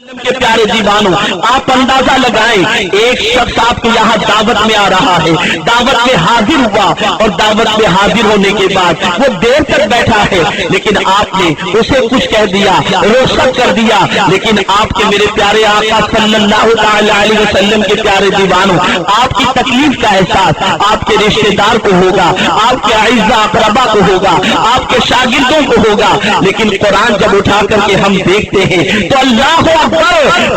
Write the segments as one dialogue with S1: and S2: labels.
S1: کے پیارے دیوانوں، آپ اندازہ لگائیں، ایک شخص آپ کے یہاں دعوت میں آ رہا ہے، دعوت میں حاضر ہوا، اور دعوت میں حاضر ہونے کے بعد وہ دیر تک بیٹھا ہے، لیکن آپ نے اسے کچھ کہہ دیا، رخصت کر دیا، لیکن آپ کے میرے پیارے آقا صلی اللہ تعالی علیہ وسلم کے پیارے دیوانوں، آپ کی تکلیف کا احساس آپ کے رشتہ دار کو ہوگا، آپ کے اعزاء اقربا کو ہوگا، آپ کے شاگردوں کو ہوگا، لیکن قرآن جب اٹھا کر کے ہم دیکھتے ہیں تو اللہ اکبر،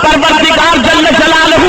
S1: پروردگار جل جلالہ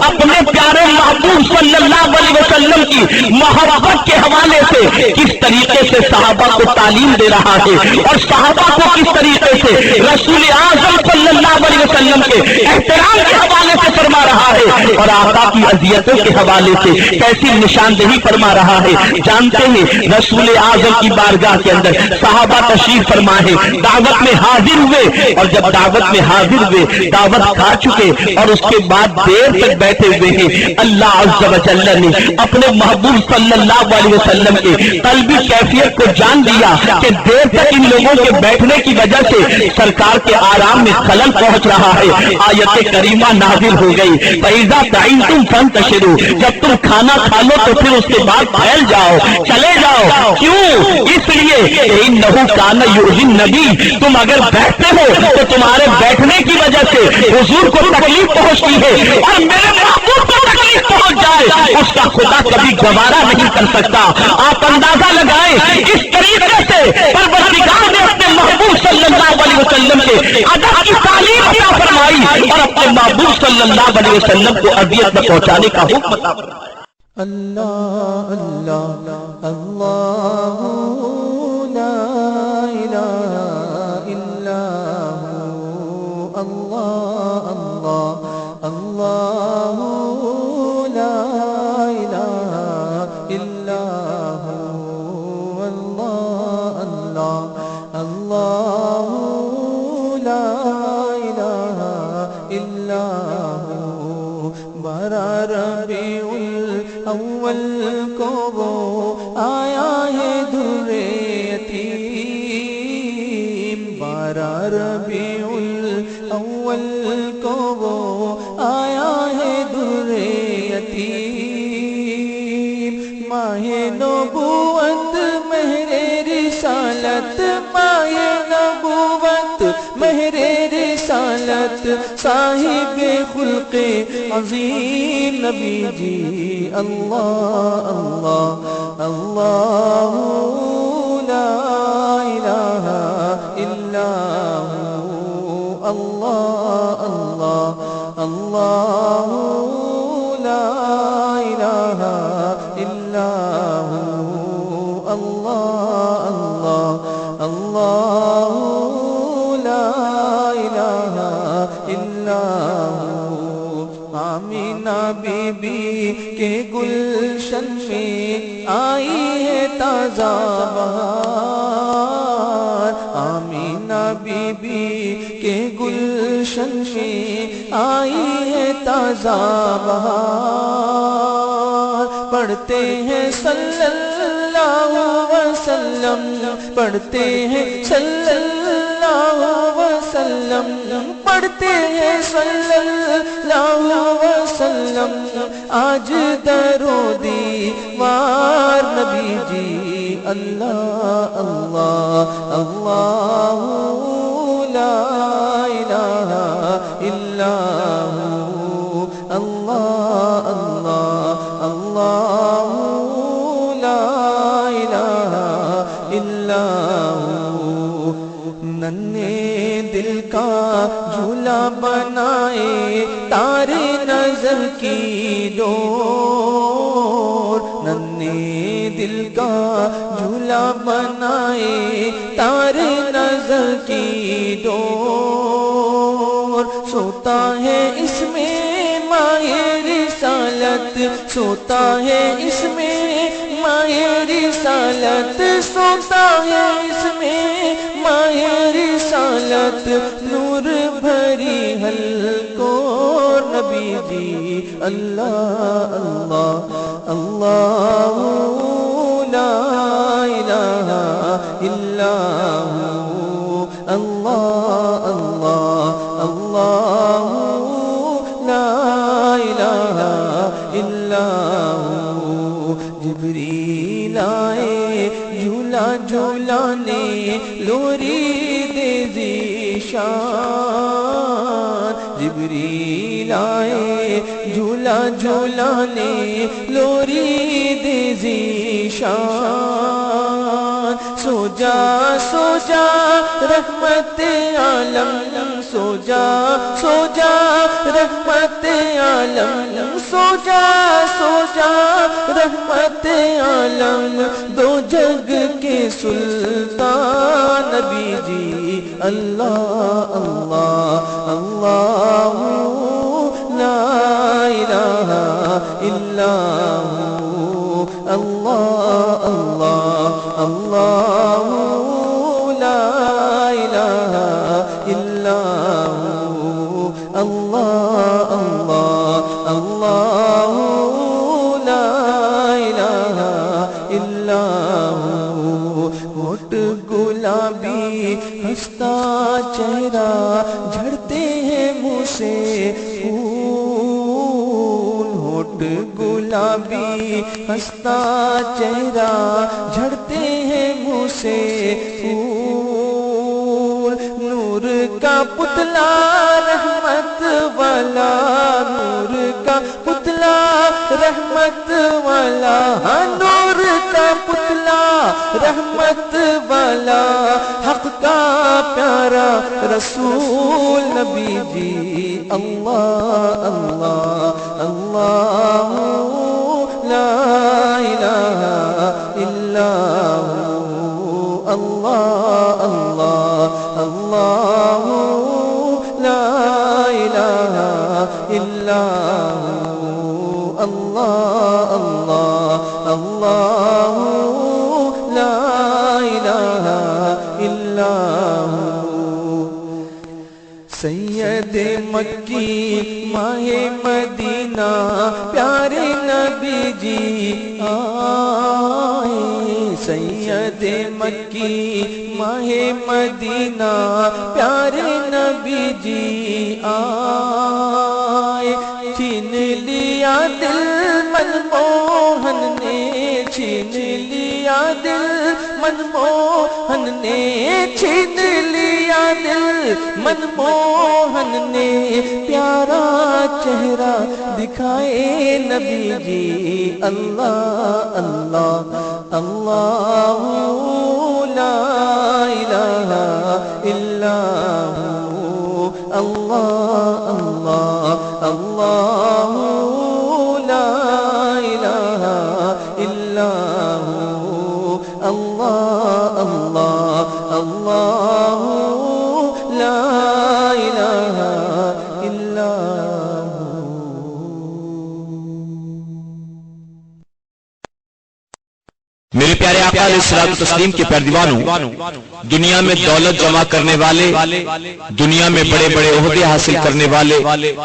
S1: اپنے پیارے محبوب صلی اللہ علیہ وسلم کی محبت کے حوالے سے کس طریقے سے صحابہ کو تعلیم دے رہا ہے، اور صحابہ کو کس طریقے سے رسول اعظم صلی اللہ علیہ وسلم کے احترام کے حوالے سے فرما رہا ہے، اور آقا کی اذیتوں کے حوالے سے کیسی نشاندہی فرما رہا ہے۔ جانتے ہیں رسول اعظم کی بارگاہ کے اندر صحابہ تشریف فرما ہے، دعوت میں حاضر ہوئے، اور جب دعوت میں حاضر ہوئے، دعوت کھا چکے اور اس کے بعد دیر تک بیٹھے ہوئے ہیں، اللہ عز و جل نے اپنے محبوب صلی اللہ علیہ وسلم کے قلبی کیفیت کو جان لیا کہ دیر تک ان لوگوں کے بیٹھنے کی وجہ سے سرکار کے آرام میں خلل پہنچ رہا ہے۔ آیت کریمہ نازل ہو گئی، فَإِذَا طَعِمْتُمْ فَانْتَشِرُوا، جب تم کھانا کھا لو تو پھر اس کے بعد پھیل جاؤ، چلے جاؤ۔ کیوں؟ اس لیے کہ إِنَّهُ كَانَ يُؤْذِي النَّبِيَّ، تم اگر بیٹھتے ہو تو تمہارے بیٹھنے کی وجہ سے حضور کو تکلیف پہنچتی ہے، اور میرے محبوب کو تکلیف پہنچ جائے اس کا خدا کبھی گوارا نہیں کر سکتا۔ آپ اندازہ لگائیں اس طریقے سے پروردگار نے اپنے محبوب صلی اللہ علیہ وسلم کے ادب کی تعلیم عطا فرمائی، اور اپنے محبوب صلی اللہ علیہ وسلم کو اذیت نہ پہنچانے کا حکم عطا فرمایا۔
S2: اللہ اللہ اللہ لا الہ الا ہو، اللہ اللہ اللہ لا الہ الا ہو، اللہ اللہ اللہ لا الہ الا ہو۔ برا ربیع الاول کو وہ آیا ہے در یتیم، بارہ ربیع الاول کو وہ آیا ہے در یتیم، ماہ نبوت مہر رسالت، ماہ نبوت مہر رسالت، صاحب خلق عظیم نبی جی، اللہ اللہ اللہ لا الہ الا ہو، اللہ اللہ اللہ لا الہ الا ہو، اللہ اللہ اللہ لا الہ الا ہو۔ آمینہ بی بی کے گلشن میں آئی ہے تازہ بہار، آمینہ بی بی کے گلشن میں آئی ہے تازہ بہار، پڑھتے ہیں صلی اللہ وسلم، پڑھتے ہیں صلی اللہ وسلم، پڑھتے ہیں صلی اللہ وسلم، آج درو دیوار نبی جی، اللہ اللہ اللہ لا الہ الا ہو، اللہ اللہ اللہ لا الہ الا ہو۔ ننھے دل کا جھولا بنائے تار نظر کی ڈور، ننھے دل کا جھولا بنائے تار نظر کی ڈور، سوتا ہے اس میں ماہ رسالت، سوتا ہے اس میں ماہ رسالت، سوتا ہے اس میں ماہ رسالت، نور بھری حلقوں نبی جی، اللہ اللہ اللہ لا الہ الا ہو، اللہ اللہ اللہ لا الہ الا ہو جبریل آئے جھولا جھولانے لوری دے ذیشان جبریل آئے جھولا جھولانے لوری دے ذیشان سو جا رحمت عالم سو جا رحمت عالم سو جا رحمت عالم دو جگ کے سلطان نبی جی اللہ اللہ اللہ لا الہ الا ہو اللہ اللہ اللہ لا الہ الا ہو اللہ اللہ اللہ لا الہ الا ہو ہوٹ گلابی ہنستا چہرہ جھڑتے ہیں منہ سے پھول ہوٹ گلابی ہنستا چہرہ جھڑتے ہیں منہ سے پھول نور کا پتلا رحمت والا نور کا پتلا رحمت والا نور کا پتلا رحمت والا حق کا پیارا رسول نبی جی اللہ اللہ اللہ لا الہ الا ہو اللہ اللہ اللہ لا الہ الا ہو اللہ اللہ اللہ لا الہ الا ہو سید مکی ماہ مدینہ پیارے نبی جی آئے سید مکی ماہ مدینہ پیارے نبی جی آئے چھین لیا دل منموہن نے چھین لیا دل منموہن نے چھین لیا دل منموہن نے پیارا چہرہ دکھائے نبی جی اللہ اللہ اللہ لا الہ الا ہو اللہ اللہ اللہ لا الہ الا ہو اللہ اللہ اللہ لا الہ الا ہو
S1: میرے پیارے آقا علیہ الصلوۃ والتسلیم کے پیروانوں دنیا میں دولت جمع کرنے والے دنیا میں بڑے بڑے عہدے حاصل کرنے والے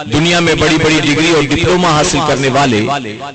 S1: دنیا میں بڑی بڑی ڈگری اور ڈپلوما حاصل کرنے والے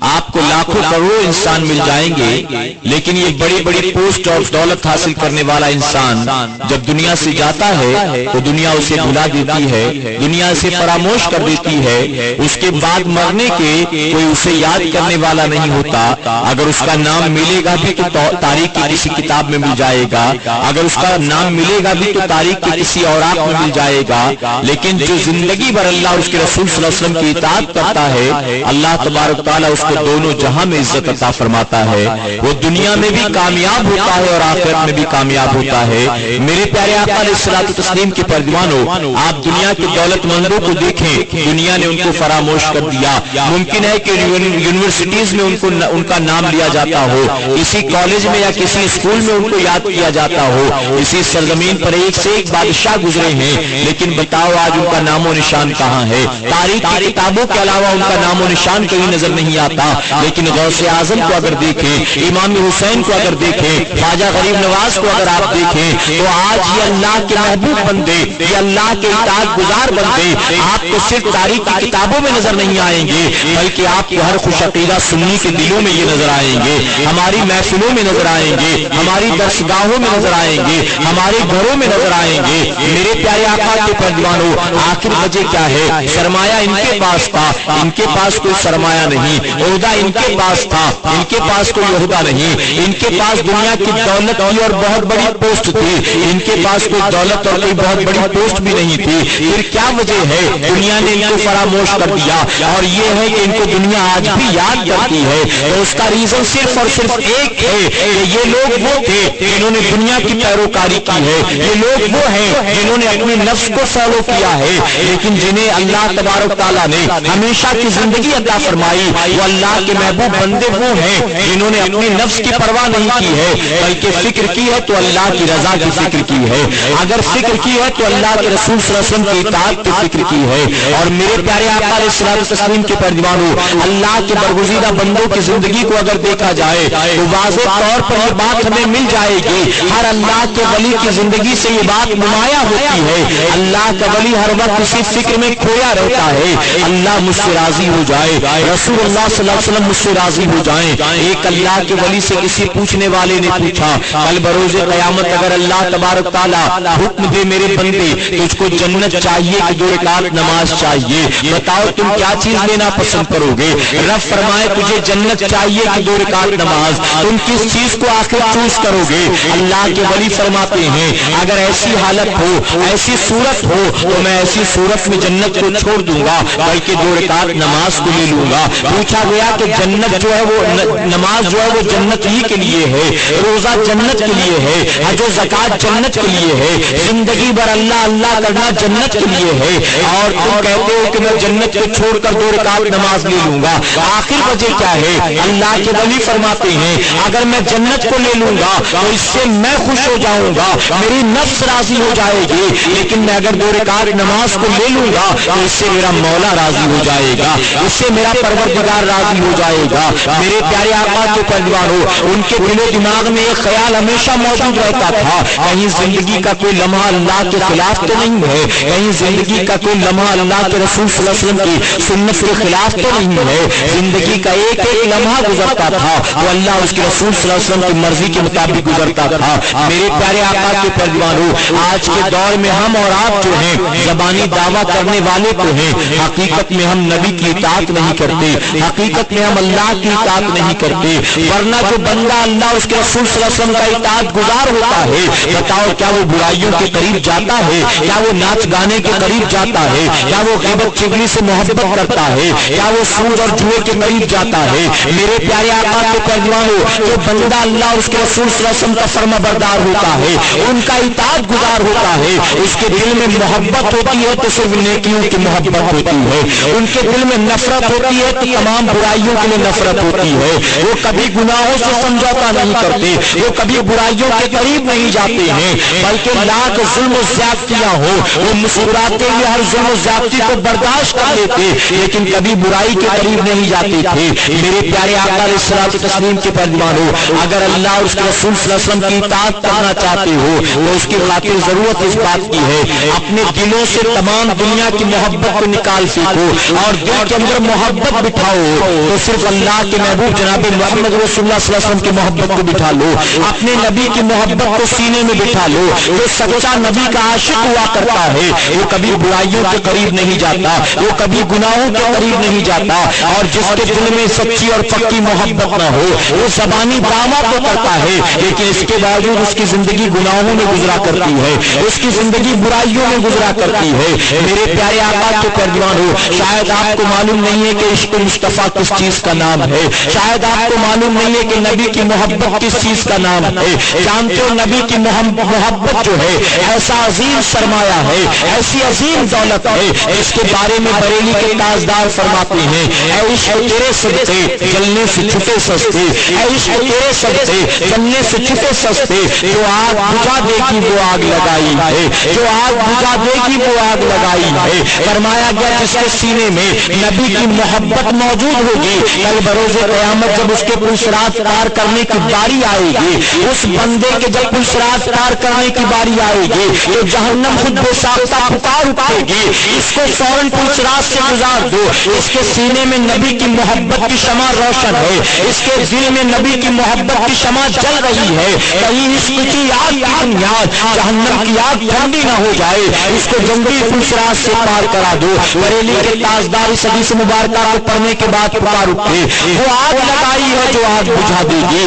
S1: آپ کو لاکھوں کروڑ انسان مل جائیں گے لیکن یہ بڑی بڑی پوسٹ آف دولت حاصل کرنے والا انسان جب دنیا سے جاتا ہے تو دنیا اسے بھلا دیتی ہے دنیا اسے فراموش کر دیتی ہے اس کے بعد مرنے کے کوئی اسے یاد کرنے والا نہیں ہوتا اگر اس کا نام ملے گا بھی تو تاریخ کی کسی کتاب میں مل جائے گا اگر اس کا نام ملے گا بھی تو تاریخ کے کسی اوراق میں مل جائے گا لیکن جو زندگی بھر اللہ اور اس کے رسول صلی اللہ علیہ وسلم کی اطاعت کرتا ہے اللہ تبارک تعالیٰ اس کو دونوں جہاں میں عزت عطا فرماتا ہے وہ دنیا میں بھی کامیاب ہوتا ہے اور آخرت میں بھی کامیاب ہوتا ہے میرے پیارے آقا علیہ الصلوۃ والتسلیم کے پیروانوں آپ دنیا کے دولت مندوں کو دیکھیں دنیا نے ان کو فراموش کر دیا ممکن ہے کہ یونیورسٹیز میں ان کا نام لیا جاتا ہو کسی کالج میں یا کسی اسکول میں ان کو یاد کیا جاتا ہو اسی سرزمین پر ایک سے ایک بادشاہ گزرے ہیں لیکن بتاؤ آج ان کا نام و نشان کہاں ہے تاریخ کی کتابوں کے علاوہ ان کا نام و نشان کہیں نظر نہیں آتا لیکن غوث اعظم کو اگر دیکھیں امام حسین کو اگر دیکھیں خواجہ غریب نواز کو اگر آپ دیکھیں تو آج یہ اللہ کے محبوب بندے یہ اللہ کے اطاعت گزار بندے آپ کو صرف تاریخ کی کتابوں میں نظر نہیں آئیں گے بلکہ آپ کو ہر خوش عقیدہ سنی کے دلوں میں یہ نظر آئیں گے ہماری محفلوں میں نظر آئیں گے, ہماری درسگاہوں میں نظر آئیں گے, ہمارے گھروں میں نظر آئیں گے. میرے پیارے آقا کے پہلوانوں, آخر وجہ کیا ہے؟ سرمایہ ان کے پاس تھا, ان کے پاس کوئی سرمایہ نہیں. عہدہ ان کے پاس تھا, ان کے پاس کوئی عہدہ نہیں. ان کے پاس دنیا کی دولت تھی اور بہت بڑی پوسٹ تھی, ان کے پاس کوئی دولت اور کوئی بہت بڑی پوسٹ بھی نہیں تھی. پھر کیا وجہ ہے؟ دنیا نے ان کو فراموش کر دیا, اور یہ ہے کہ ان کو دنیا آج بھی یاد کرتی ہے. تو اس کا ریزن صرف اور صرف ایک ہے کہ یہ لوگ وہ تھے جنہوں نے دنیا کی پیروکاری کی ہے, یہ لوگ وہ ہیں جنہوں نے اپنے نفس کو فالو کیا ہے. لیکن جنہیں اللہ تبارک تعالیٰ نے ہمیشہ کی زندگی عطا فرمائی, وہ اللہ کے محبوب بندے وہ ہیں جنہوں نے اپنی نفس کی پرواہ نہیں کی ہے, بلکہ فکر کی ہے تو اللہ کی رضا کی فکر کی ہے. اگر فکر کی ہے تو اللہ کے رسول صلی اللہ علیہ وسلم کی اطاعت کی فکر کی ہے. اور میرے پیارے آقا علیہ الصلوۃ والتسلیم کے پہلوانوں, اللہ کے برگزیدہ بندوں کی زندگی کو اگر دیکھا جائے تو واضح طور پر یہ بات ہمیں مل جائے گی. ہر اللہ کے ولی کی زندگی سے یہ بات نمایاں ہوتی ہے. اللہ کا ولی ہر وقت اسی فکر میں کھویا رہتا ہے, اللہ مجھ سے راضی ہو جائے, رسول اللہ صلی اللہ علیہ وسلم مجھ سے راضی ہو جائیں. ایک اللہ کے ولی سے کسی پوچھنے والے نے پوچھا, کل بروز قیامت اگر اللہ تبارک تعالیٰ حکم دے میرے بندے تجھ کو جنت چاہیے کہ 2 رکعت نماز چاہیے, بتاؤ تم کیا چیز لینا پسند کرو گے؟ رب فرمائے تجھے جنت چاہیے کہ 2 رکعت نماز, تم کس چیز کو آخر چوز کرو گے؟ اللہ کے ولی فرماتے ہیں اگر ایسی حالت ہو, ایسی صورت ہو تو میں ایسی صورت میں جنت کو چھوڑ دوں گا, بلکہ 2 رکعت نماز کو لے لوں گا. پوچھا گیا کہ جنت جو ہے وہ نماز جو ہے وہ جنت ہی کے لیے ہے, روزہ جنت کے لیے ہے, حج و زکات جنت کے لیے ہے, زندگی بھر اللہ اللہ کرنا جنت کے لیے ہے, اور تم کہتے ہو کہ میں جنت کو چھوڑ کر 2 رکعت نماز لے لوں گا. آخر وجہ کیا ہے؟ اللہ کے ولی فرماتے ہیں اگر میں جنت کو لے لوں گا تو اس سے میں خوش ہو جاؤں گا, میری نفس راضی ہو جائے گی, لیکن میں اگر 2 رکعت نماز کو لے لوں گا تو اس سے میرا مولا راضی ہو جائے گا, اس سے میرا پروردگار راضی ہو جائے گا. میرے پیارے آقا کے پہلوانوں, ان کے دل و دماغ میں ایک خیال ہمیشہ موجود رہتا تھا, کہیں زندگی کا کوئی لمحہ اللہ کے خلاف تو نہیں ہے, کہیں زندگی کا کوئی لمحہ اللہ کے رسول صلی اللہ علیہ وسلم کی سنت کے خلاف تو نہیں ہے. زندگی کا ایک ایک لمحہ گزرتا تھا وہ اللہ اس کے رسول صلی اللہ علیہ وسلم کی مرضی کے مطابق گزرتا تھا. میرے پیارے آقا کے پہلوانوں, آج کے دور میں ہم اور آپ جو ہیں زبانی دعویٰ کرنے والے تو ہیں, حقیقت میں ہم نبی کی اطاعت نہیں کرتے, حقیقت میں ہم اللہ کی اطاعت نہیں کرتے. ورنہ جو بندہ اللہ اس کے رسول صلی اللہ علیہ وسلم کا اطاعت گزار ہوتا ہے, بتاؤ کیا وہ برائیوں کے قریب جاتا ہے؟ کیا وہ ناچ گانے کے قریب جاتا ہے؟ کیا وہ غیبت چغلی سے محبت کرتا ہے؟ کیا وہ سود اور جوئے کے قریب جاتا ہے؟ میرے پیارے آقا کے پہلوانوں, جو بندہ اللہ اور اس کے رسول صلی اللہ علیہ وسلم کا فرما بردار ہوتا ہے, ان کا اطاعت گزار ہوتا ہے, اس کے دل میں محبت ہوتی ہے تو صرف نیکیوں کی محبت ہوتی ہے, ان کے دل میں نفرت ہوتی ہے تو تمام برائیوں کے لیے نفرت ہوتی ہے. وہ کبھی گناہوں سے سمجھوتا نہیں کرتے, وہ کبھی برائیوں کے قریب نہیں جاتے ہیں, بلکہ لاکھ ظلم و زیادتیاں ہو وہ مسکراتے ہوئے ہر ظلم و زیادتی کو برداشت کر لیتے, لیکن کبھی برائی کے قریب نہیں جاتے تھے. میرے پیارے آقا علیہ الصلوۃ والتسلیم کے پہلوانوں, اگر اللہ اور اس کے رسول صلی اللہ علیہ وسلم کی اطاعت کرنا چاہتے ہو تو اس کی خاطر ضرورت اس بات کی ہے اپنے دلوں سے تمام دنیا کی محبت کو نکال پھینکو اور دل کے اندر محبت بٹھاؤ, تو صرف اللہ کے محبوب جناب محمد رسول اللہ صلی اللہ علیہ وسلم کی محبت کو بٹھا لو, اپنے نبی کی محبت کو سینے میں بٹھا لو. جو سچا نبی کا عاشق ہوا کرتا ہے وہ کبھی برائیوں کے قریب نہیں جاتا, وہ کبھی گناہوں کے قریب نہیں جاتا, اور جس کے دل میں سچی اور پکی محبت نہ ہو وہ زبانی دعویٰ تو کرتا ہے لیکن اس کے باوجود اس کی زندگی گناہوں میں گزرا کرتی ہے, اس کی زندگی برائیوں میں گزرا کرتی ہے. میرے پیارے آقا کے پہلوانوں, شاید آپ کو معلوم نہیں ہے کہ عشق مصطفیٰ کس چیز کا نام ہے, شاید آپ کو معلوم نہیں ہے کہ نبی کی محبت کس چیز کا نام ہے. جانتے ہو نبی کی محبت جو ہے ایسا عظیم سرمایہ ہے, ایسی عظیم دولت ہے, اس کے بارے میں بریلی کے تاجدار فرماتے ہیں اے عشق تیرے صدقے جلنے سے چھٹے سستے, اے عشق تیرے صدقے جلنے سے چھٹے سستے, جو آگ بجھا دے گی وہ آگ لگائی ہے, جو آگ بجھا دے گی وہ آگ لگائی ہے. فرمایا گیا جس کے سینے میں نبی کی محبت موجود ہوگی, کل بروز قیامت جب اس کے پلسرات پار کرنے کی باری آئے گی, اس بندے کے جب پلسرات پار کرنے کی باری آئے گی تو جہنم خود بے ساختہ پکار اٹھے گی, اس کو فوراً پلسرات سے گزار دو. اس کے سینے میں نبی کی محبت کی شمع روشن ہے, اس کے دل میں نبی کی محبت
S3: محبت کی شمع جل رہی ہے، کہیں عشق کی آگ کی بنیاد جہنم کی آگ ٹھنڈی نہ ہو جائے، اس کو جنگی پلسرات سے پار کرا دو۔ بریلی کے تاجدار اس حدیث مبارکہ کو پڑھنے کے بعد پکار اٹھے، وہ آگ لگائی ہے جو آگ بجھا دے گی۔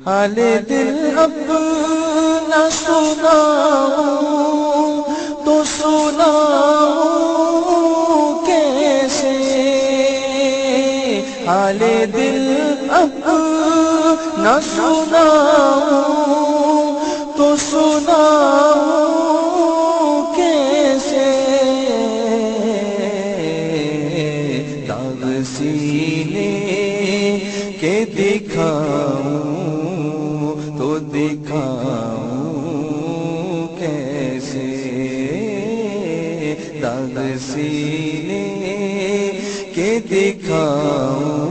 S2: حال دل اب نہ سناؤں تو سناؤں کیسے، حال دل اب نہ سناؤں تو سناؤں کیسے، داغ سینے کے دکھاؤں تو دکھاؤں کیسے، داغ سینے کے دکھاؤں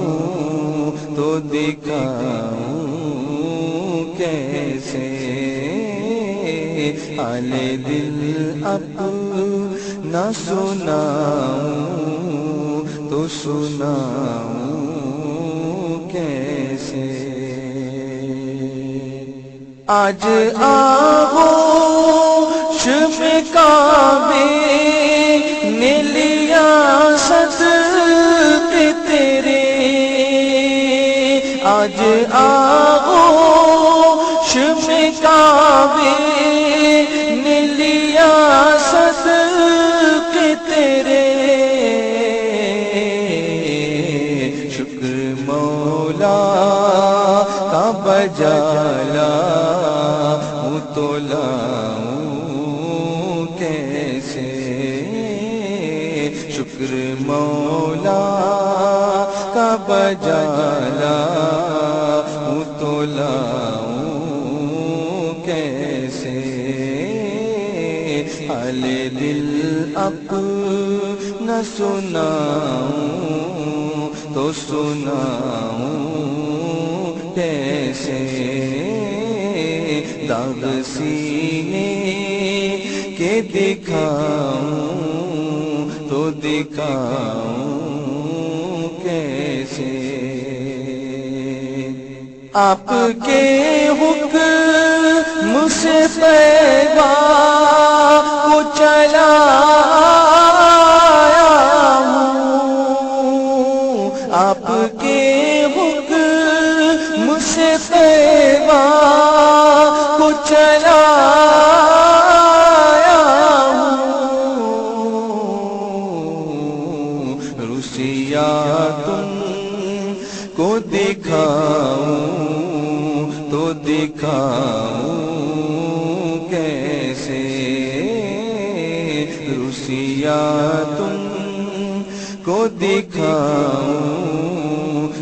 S2: تو دکھاؤں کیسے، حال دل اب نہ سناؤں تو سناؤں کیسے۔ آج آغوش میں کعبے نے لیا صدقے تیرے، آج آغوش میں کعبے نے لیا صدقے تیرے، شکر مولا کا بجا لاؤں تو لاؤں کیسے، شکر مولا کا بجا لاؤں تو لاؤں کیسے، حال دل اب نہ سناؤں تو سناؤں کیسے، داغ سینے کے دکھاؤں تو دکھاؤں کیسے، آپ کے حکم سے طیبہ کو چلایا ہوں، آپ کے حکم سے طیبہ کو چلایا ہوں، روسیا تم کو دکھاؤں تو دکھاؤں کیسے، روسیا تم کو دکھاؤں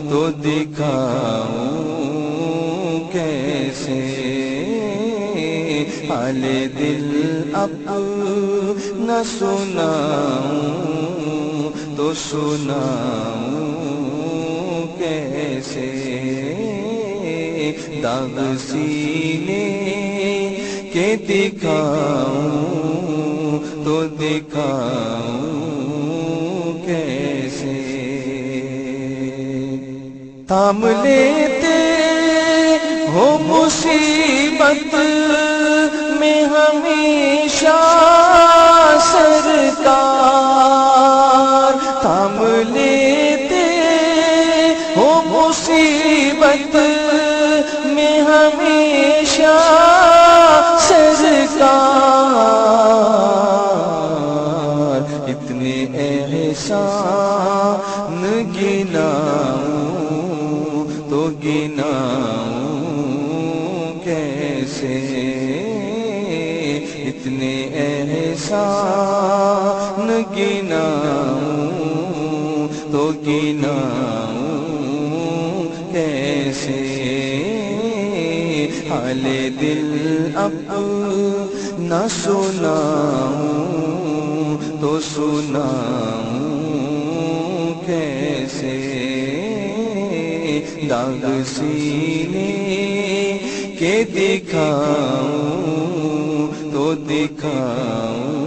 S2: تو دکھاؤں کیسے، حال دل اب نہ سناؤں تو سناؤں کیسے، داغ سینے کے دکھاؤں تو دکھاؤں کیسے، تھام لیتے ہو مصیبت میں ہمیشہ سرکار، تھام لیتے ہو مصیبت میں ہمیشہ سرکار، اتنے احسان گناؤں تو گناؤں کیسے، اتنے احسان گناؤں تو گناؤں کیسے، حال دل اب نہ سناؤں تو سناؤں کیسے، داغ سینے کے دکھاؤں تو دکھاؤں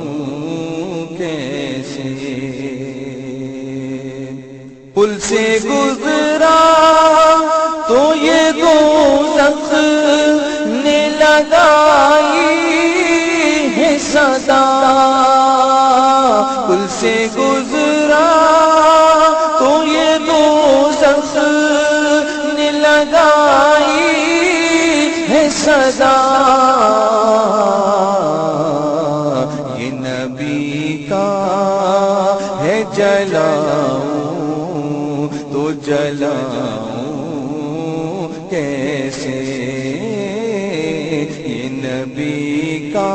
S2: کیسے، پل سے گزرا تو یہ گزرا جلاؤں تو جلاؤں کیسے، یہ نبی کا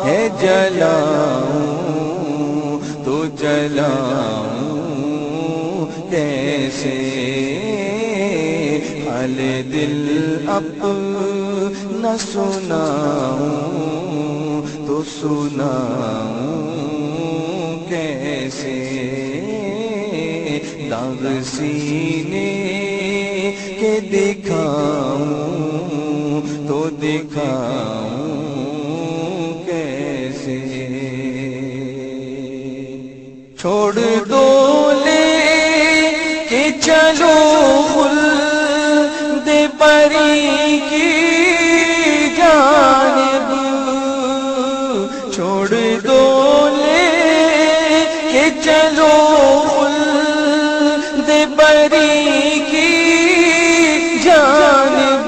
S2: ہے جلاؤں تو جلاؤں کیسے، حال دل اپنا سناؤں تو سناؤں کیسے، داغ سینے کے دکھاؤں تو دکھاؤں کیسے، چھوڑ دو لے کہ چلو خلد بری کی جانب، چھوڑ دو لے کہ چلو خلد بری کی جانب،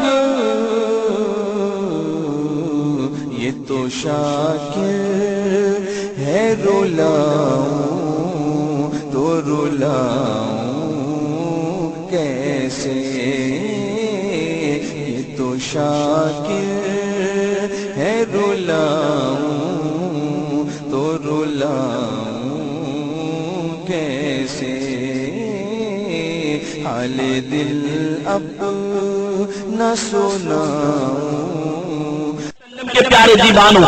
S2: یہ تو شاکر ہے رلاؤں تو رلاؤں کیسے، یہ تو شاکر ہے رلاؤں تو رلاؤں کیسے، حال دل اپنا سناؤں۔
S1: کے پیارے دیوانوں،